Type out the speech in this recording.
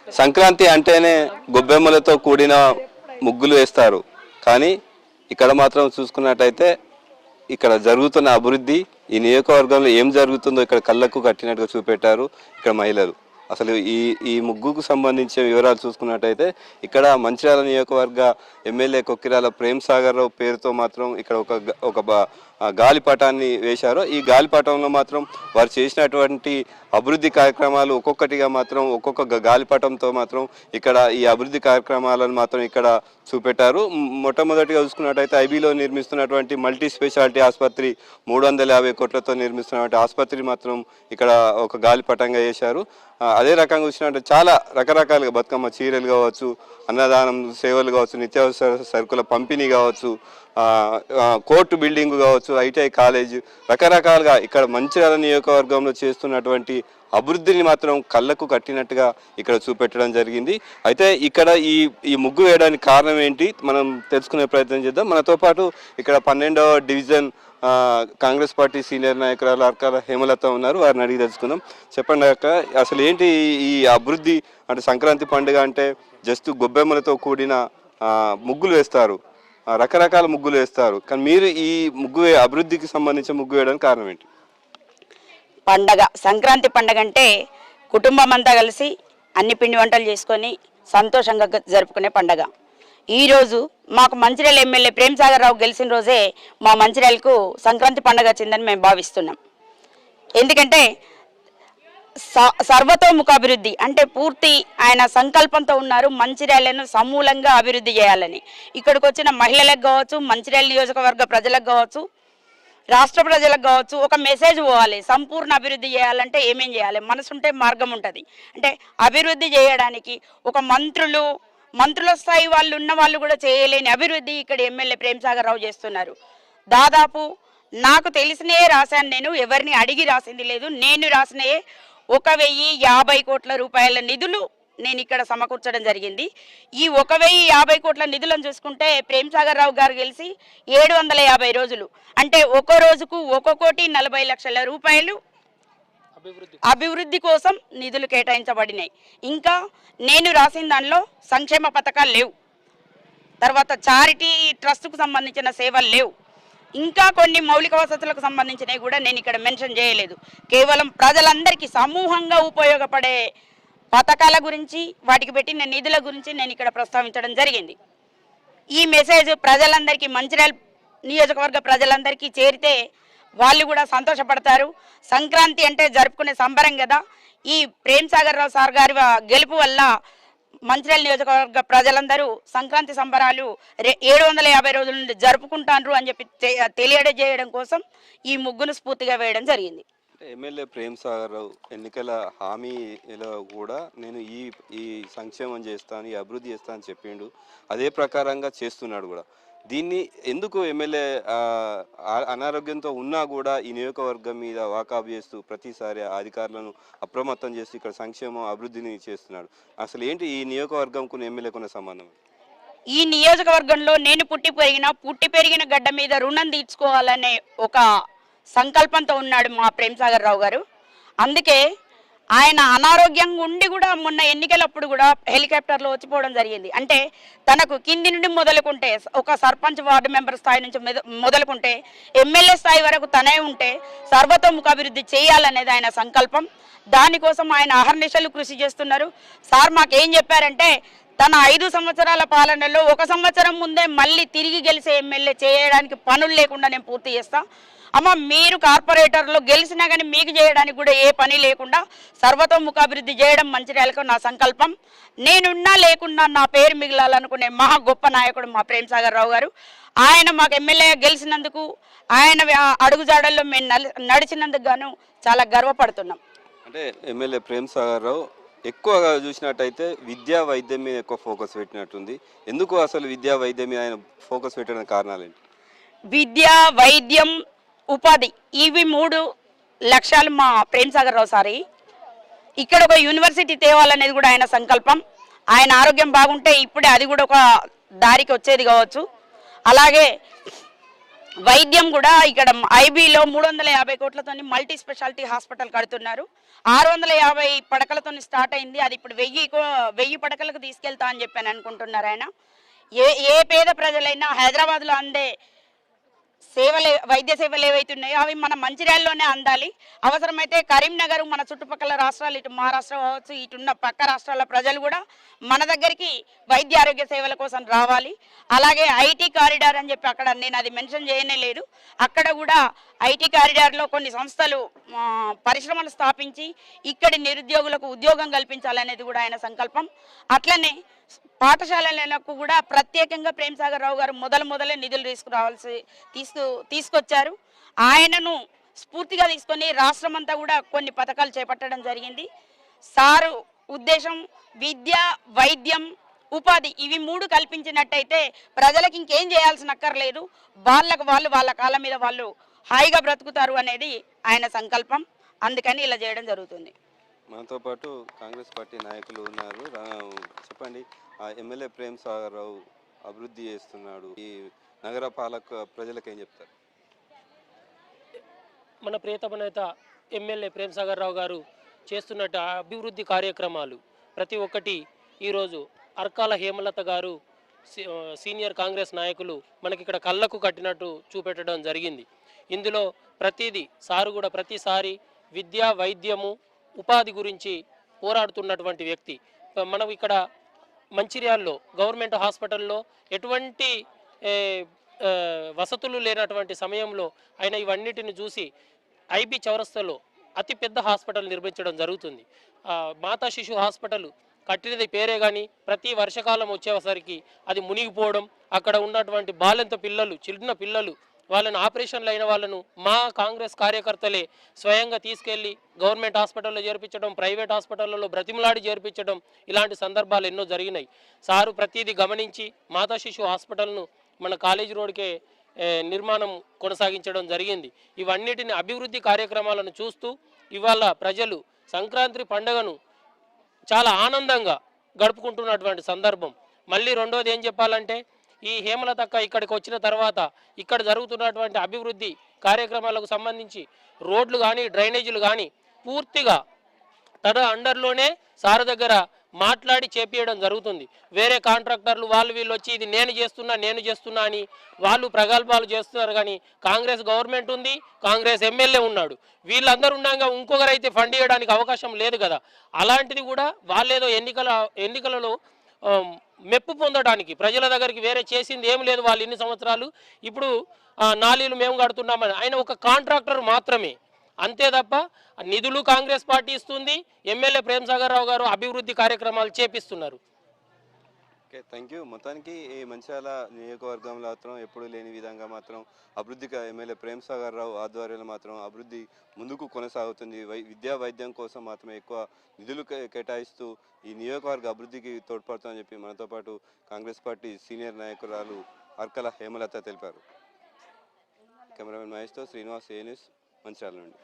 సంక్రాంతి అంటేనే గొబ్బెమ్మలతో కూడిన ముగ్గులు వేస్తారు. కానీ ఇక్కడ మాత్రం చూసుకున్నట్టయితే ఇక్కడ జరుగుతున్న అభివృద్ధి, ఈ నియోజకవర్గంలో ఏం జరుగుతుందో ఇక్కడ కళ్ళకు కట్టినట్టుగా చూపెట్టారు ఇక్కడ మహిళలు. అసలు ఈ ముగ్గుకు సంబంధించిన వివరాలు చూసుకున్నట్టయితే ఇక్కడ మంచిర్యాల నియోజకవర్గ ఎమ్మెల్యే కొక్కిరాల ప్రేమ్ సాగర్ రావు పేరుతో మాత్రం ఇక్కడ ఒక గాలిపటాన్ని వేశారు. ఈ గాలిపటంలో మాత్రం వారు చేసినటువంటి అభివృద్ధి కార్యక్రమాలు ఒక్కొక్కటిగా మాత్రం ఒక్కొక్క గాలిపటంతో మాత్రం ఇక్కడ ఈ అభివృద్ధి కార్యక్రమాలను మాత్రం ఇక్కడ చూపెట్టారు. మొట్టమొదటిగా చూసుకున్నట్టయితే ఐబీలో నిర్మిస్తున్నటువంటి మల్టీ స్పెషాలిటీ ఆసుపత్రి 350 కోట్లతో నిర్మిస్తున్నటువంటి ఆసుపత్రి మాత్రం ఇక్కడ ఒక గాలిపటంగా వేశారు. అదే రకంగా చూసినట్టు చాలా రకరకాలుగా బతుకమ్మ చీరలు కావచ్చు, అన్నదానం సేవలు కావచ్చు, నిత్యావసర సరుకుల పంపిణీ కావచ్చు, కోర్టు బిల్డింగ్ కావచ్చు, ఐటీఐ కాలేజ్, రకరకాలుగా ఇక్కడ మంచిర్యాల నియోజకవర్గంలో చేస్తున్నటువంటి అభివృద్ధిని మాత్రం కళ్ళకు కట్టినట్టుగా ఇక్కడ చూపెట్టడం జరిగింది. అయితే ఇక్కడ ఈ ముగ్గు వేయడానికి కారణం ఏంటి మనం తెలుసుకునే ప్రయత్నం చేద్దాం. మనతో పాటు ఇక్కడ 12వ డివిజన్ కాంగ్రెస్ పార్టీ సీనియర్ నాయకురాలు అర్కాల హేమలత ఉన్నారు. వారిని అడిగి తెలుసుకుందాం. చెప్పండి అక్క, అసలు ఏంటి ఈ అభివృద్ధి? అంటే సంక్రాంతి పండుగ అంటే జస్ట్ గొబ్బెమ్మలతో కూడిన ముగ్గులు వేస్తారు, రకరకాల ముగ్గులు వేస్తారు, కానీ మీరు ఈ అభివృద్ధికి సంబంధించిన ముగ్గు వేయడానికి కారణం ఏంటి? పండగ సంక్రాంతి పండగ అంటే కుటుంబం అంతా కలిసి అన్ని పిండి వంటలు చేసుకొని సంతోషంగా జరుపుకునే పండగ. ఈరోజు మాకు మంచిర్యాల ఎమ్మెల్యే ప్రేమ్ సాగర్ రావు గెలిచిన రోజే మా మంచిర్యాలకు సంక్రాంతి పండగ వచ్చిందని మేము భావిస్తున్నాం. ఎందుకంటే సర్వతోముఖ అభివృద్ధి అంటే పూర్తి ఆయన సంకల్పంతో ఉన్నారు. మంచిర్యాలను సమూలంగా అభివృద్ధి చేయాలని ఇక్కడికి వచ్చిన మహిళలకు కావచ్చు, మంచిర్యాల నియోజకవర్గ ప్రజలకు కావచ్చు, రాష్ట్ర ప్రజలకు కావచ్చు ఒక మెసేజ్ పోవాలి. సంపూర్ణ అభివృద్ధి చేయాలంటే ఏమేం చేయాలి? మనసుంటే మార్గం ఉంటుంది. అంటే అభివృద్ధి చేయడానికి ఒక మంత్రుల స్థాయి వాళ్ళు ఉన్న వాళ్ళు కూడా చేయలేని అభివృద్ధి ఇక్కడ ఎమ్మెల్యే ప్రేమ్ సాగర్ రావు చేస్తున్నారు. దాదాపు నాకు తెలిసినయే రాశాను, నేను ఎవరిని అడిగి రాసింది లేదు. నేను రాసినయే 1050 కోట్ల రూపాయల నిధులు నేను ఇక్కడ సమకూర్చడం జరిగింది. ఈ 1050 కోట్ల నిధులను చూసుకుంటే ప్రేమ్ సాగర్ రావు గారు గెలిచి 750 రోజులు అంటే ఒక రోజుకు 1,40,00,000 రూపాయలు అభివృద్ధి కోసం నిధులు కేటాయించబడినాయి. ఇంకా నేను రాసిన దానిలో సంక్షేమ పథకాలు లేవు, తర్వాత చారిటీ ట్రస్ట్కు సంబంధించిన సేవలు లేవు, ఇంకా కొన్ని మౌలిక వసతులకు సంబంధించినవి కూడా నేను ఇక్కడ మెన్షన్ చేయలేదు. కేవలం ప్రజలందరికీ సమూహంగా ఉపయోగపడే పథకాల గురించి, వాటికి పెట్టిన నిధుల గురించి నేను ఇక్కడ ప్రస్తావించడం జరిగింది. ఈ మెసేజ్ ప్రజలందరికీ, మంచిర్యాల నియోజకవర్గ ప్రజలందరికీ చేరితే వాళ్ళు కూడా సంతోషపడతారు. సంక్రాంతి అంటే జరుపుకునే సంబరం కదా. ఈ ప్రేమ్ సాగర్ రావు సార్ గారి గెలుపు వల్ల మంచిర్యాల నియోజకవర్గ ప్రజలందరూ సంక్రాంతి సంబరాలు 750 రోజుల నుండి జరుపుకుంటారు అని చెప్పి తెలియజేయడం కోసం ఈ ముగ్గును స్ఫూర్తిగా వేయడం జరిగింది. ఎమ్మెల్యే ప్రేమ్ సాగర్ రావు ఎన్నికల హామీలో కూడా నేను ఈ సంక్షేమం చేస్తాను, ఈ అభివృద్ధి చేస్తాను అని చెప్పిండు. అదే ప్రకారంగా చేస్తున్నాడు కూడా. దీన్ని ఎందుకు ఎమ్మెల్యే అనారోగ్యంతో ఉన్నా కూడా ఈ నియోజకవర్గం మీద వాకప్ చేస్తూ ప్రతిసారి అధికారులను అప్రమత్తం చేస్తూ ఇక్కడ సంక్షేమం అభివృద్ధిని చేస్తున్నాడు? అసలు ఏంటి ఈ నియోజకవర్గంకు ఎమ్మెల్యేకున్న సంబంధం? ఈ నియోజకవర్గంలో నేను పుట్టి పెరిగిన గడ్డ మీద రుణం తీర్చుకోవాలనే ఒక సంకల్పంతో ఉన్నాడు మా ప్రేమ్ సాగర్ రావు గారు. అందుకే ఆయన అనారోగ్యంగా ఉండి కూడా మొన్న ఎన్నికలప్పుడు కూడా హెలికాప్టర్లో వచ్చిపోవడం జరిగింది. అంటే తనకు కింది నుండి మొదలుకుంటే, ఒక సర్పంచ్ వార్డు మెంబర్ స్థాయి నుంచి మొదలుకుంటే ఎమ్మెల్యే స్థాయి వరకు తనే ఉంటే సర్వతోముఖ అభివృద్ధి చేయాలనేది ఆయన సంకల్పం. దానికోసం ఆయన అహర్నిశలు కృషి చేస్తున్నారు. సార్ మాకేం చెప్పారంటే తన 5 సంవత్సరాల పాలనలో 1 సంవత్సరం ముందే మళ్ళీ తిరిగి గెలిచే ఎమ్మెల్యే చేయడానికి పనులు లేకుండా నేను పూర్తి చేస్తా. అమ్మ మీరు కార్పొరేటర్లో గెలిచినా కానీ మీకు చేయడానికి కూడా ఏ పని లేకుండా సర్వతోముఖ అభివృద్ధి చేయడం మంచిర్యాలకు నా సంకల్పం. నేనున్నా లేకున్నా నా పేరు మిగిలాలనుకునే మహా గొప్ప నాయకుడు మా ప్రేమ్ సాగర్ రావు గారు. ఆయన మాకు ఎమ్మెల్యే గెలిచినందుకు, ఆయన అడుగుజాడల్లో మేము నడిచినందుకు గాను చాలా గర్వపడుతున్నాం. అంటే ఎమ్మెల్యే ప్రేమ్ సాగర్ రావు ఎక్కువగా చూసినట్టయితే విద్యా వైద్యం మీద ఎక్కువ ఫోకస్ పెట్టినట్టుంది. ఎందుకు అసలు విద్యా వైద్యం మీద ఆయన ఫోకస్ పెట్టడానికి కారణాలు ఏంటి? విద్య, వైద్యం, ఉపాధి, ఇవి 3 లక్ష్యాలు మా ప్రేమ్ సాగర్ రావు సారి. ఇక్కడ ఒక యూనివర్సిటీ తేవాలనేది కూడా ఆయన సంకల్పం. ఆయన ఆరోగ్యం బాగుంటే ఇప్పుడే అది కూడా ఒక దారికి వచ్చేది కావచ్చు. అలాగే వైద్యం కూడా ఇక్కడ ఐబీలో 350 కోట్లతో మల్టీ స్పెషాలిటీ హాస్పిటల్ కడుతున్నారు. 650 పడకలతో స్టార్ట్ అయింది. అది ఇప్పుడు 1000 పడకలకు తీసుకెళ్తా అని చెప్పాను అనుకుంటున్నారు ఆయన. ఏ పేద ప్రజలైనా హైదరాబాద్లో అందే వైద్య సేవలు ఏవైతున్నాయో అవి మన మంచిర్యాలలోనే అందాలి. అవసరమైతే కరీంనగర్, మన చుట్టుపక్కల రాష్ట్రాలు, ఇటు మహారాష్ట్ర కావచ్చు, ఇటున్న పక్క రాష్ట్రాల ప్రజలు కూడా మన దగ్గరికి వైద్య ఆరోగ్య సేవల కోసం రావాలి. అలాగే ఐటీ కారిడార్ అని చెప్పి అక్కడ నేను అది మెన్షన్ చేయనే లేదు. అక్కడ కూడా ఐటీ కారిడార్లో కొన్ని సంస్థలు పరిశ్రమలు స్థాపించి ఇక్కడి నిరుద్యోగులకు ఉద్యోగం కల్పించాలనేది కూడా ఆయన సంకల్పం. అట్లనే పాఠశాలలకు కూడా ప్రత్యేకంగా ప్రేమ్సాగర్ రావు గారు మొదలే నిధులు తీసుకొచ్చారు. ఆయనను స్ఫూర్తిగా తీసుకొని రాష్ట్రం అంతా కూడా కొన్ని పథకాలు చేపట్టడం జరిగింది. సారు ఉద్దేశం విద్య, వైద్యం, ఉపాధి ఇవి 3 కల్పించినట్టయితే ప్రజలకు ఇంకేం చేయాల్సిన అక్కర్లేదు. వాళ్ళ కాళ్ళ మీద వాళ్ళు హాయిగా బ్రతుకుతారు అనేది ఆయన సంకల్పం. అందుకని ఇలా చేయడం జరుగుతుంది. మనతో పాటు కాంగ్రెస్ పార్టీ నాయకులు ఉన్నారు. చెప్పండి, ఎమ్మెల్యే ప్రేమ్సాగర్ రావు అభివృద్ధి చేస్తున్నాడు, ఈ నగర పాలక ప్రజలకు ఏం చెప్తారు? మన ప్రియతమ నేత ఎమ్మెల్యే ప్రేమ్సాగర్ రావు గారు చేస్తున్నట్టు అభివృద్ధి కార్యక్రమాలు ప్రతి ఒక్కటి ఈరోజు అర్కాల హేమలత గారు సీనియర్ కాంగ్రెస్ నాయకులు మనకి ఇక్కడ కళ్ళకు కట్టినట్టు చూపెట్టడం జరిగింది. ఇందులో ప్రతిదీ సారు కూడా ప్రతిసారి విద్య, వైద్యము, ఉపాధి గురించి పోరాడుతున్నటువంటి వ్యక్తి. మనం ఇక్కడ మంచిర్యాలలో గవర్నమెంట్ హాస్పిటల్లో ఎటువంటి వసతులు లేనటువంటి సమయంలో ఆయన ఇవన్నిటిని చూసి ఐబీ చౌరస్తాలో అతిపెద్ద హాస్పిటల్ నిర్మించడం జరుగుతుంది. మాతా శిశు హాస్పిటల్ కట్టినది పేరే కానీ ప్రతి వర్షాకాలం వచ్చేసరికి అది మునిగిపోవడం, అక్కడ ఉన్నటువంటి బాలెంత పిల్లలు, చిన్న పిల్లలు, వాళ్ళని ఆపరేషన్లు అయిన వాళ్ళను మా కాంగ్రెస్ కార్యకర్తలే స్వయంగా తీసుకెళ్లి గవర్నమెంట్ హాస్పిటల్లో చేర్పించడం, ప్రైవేట్ హాస్పిటల్లో బ్రతిమలాడి చేర్పించడం, ఇలాంటి సందర్భాలు ఎన్నో జరిగినాయి. సారు ప్రతిదీ గమనించి మాతా శిశు హాస్పిటల్ను మన కాలేజీ రోడ్కే నిర్మాణం కొనసాగించడం జరిగింది. ఇవన్నిటిని అభివృద్ధి కార్యక్రమాలను చూస్తూ ఇవాళ ప్రజలు సంక్రాంతి పండుగను చాలా ఆనందంగా గడుపుకుంటున్నటువంటి సందర్భం. మళ్ళీ రెండోది ఏం చెప్పాలంటే, ఈ హేమలతక్క ఇక్కడికి వచ్చిన తర్వాత ఇక్కడ జరుగుతున్నటువంటి అభివృద్ధి కార్యక్రమాలకు సంబంధించి రోడ్లు కానీ, డ్రైనేజీలు కానీ పూర్తిగా తన అండర్లోనే సార్ దగ్గర మాట్లాడి చేపియడం జరుగుతుంది. వేరే కాంట్రాక్టర్లు వీళ్ళు వచ్చి ఇది నేను చేస్తున్నా అని వాళ్ళు ప్రగల్భాలు చేస్తున్నారు. కానీ కాంగ్రెస్ గవర్నమెంట్ ఉంది, కాంగ్రెస్ ఎమ్మెల్యే ఉన్నాడు, వీళ్ళందరూ ఉండగా ఇంకొకరైతే ఫండ్ ఇవ్వడానికి అవకాశం లేదు కదా. అలాంటిది కూడా వాళ్ళేదో ఎన్నికలలో మెప్పు పొందడానికి ప్రజల దగ్గరికి వేరే చేసింది ఏం లేదు. వాళ్ళు ఇన్ని సంవత్సరాలు ఇప్పుడు నాలీలు మేము కడుతున్నామని ఆయన ఒక కాంట్రాక్టర్ మాత్రమే, అంతే తప్ప నిధులు కాంగ్రెస్ పార్టీ ఇస్తుంది. ఎమ్మెల్యే ప్రేమ్సాగర్ రావు గారు అభివృద్ధి కార్యక్రమాలు చేపిస్తున్నారు. Okay, thank you. మొత్తానికి ఈ మంచిర్యాల నియోజకవర్గంలో మాత్రం ఎప్పుడు లేని విధంగా మాత్రం అభివృద్ధిగా ఎమ్మెల్యే ప్రేమ్సాగర్ రావు ఆధ్వర్యంలో మాత్రం అభివృద్ధి ముందుకు కొనసాగుతుంది. విద్యా వైద్యం కోసం మాత్రమే ఎక్కువ నిధులు కేటాయిస్తూ ఈ నియోజకవర్గ అభివృద్ధికి తోడ్పడుతుందని చెప్పి మనతో పాటు కాంగ్రెస్ పార్టీ సీనియర్ నాయకురాలు అర్కల హేమలత తెలిపారు. కెమెరామెన్ మహేష్తో శ్రీనివాస్, ఏ న్యూస్, మంచిర్యాల నుండి.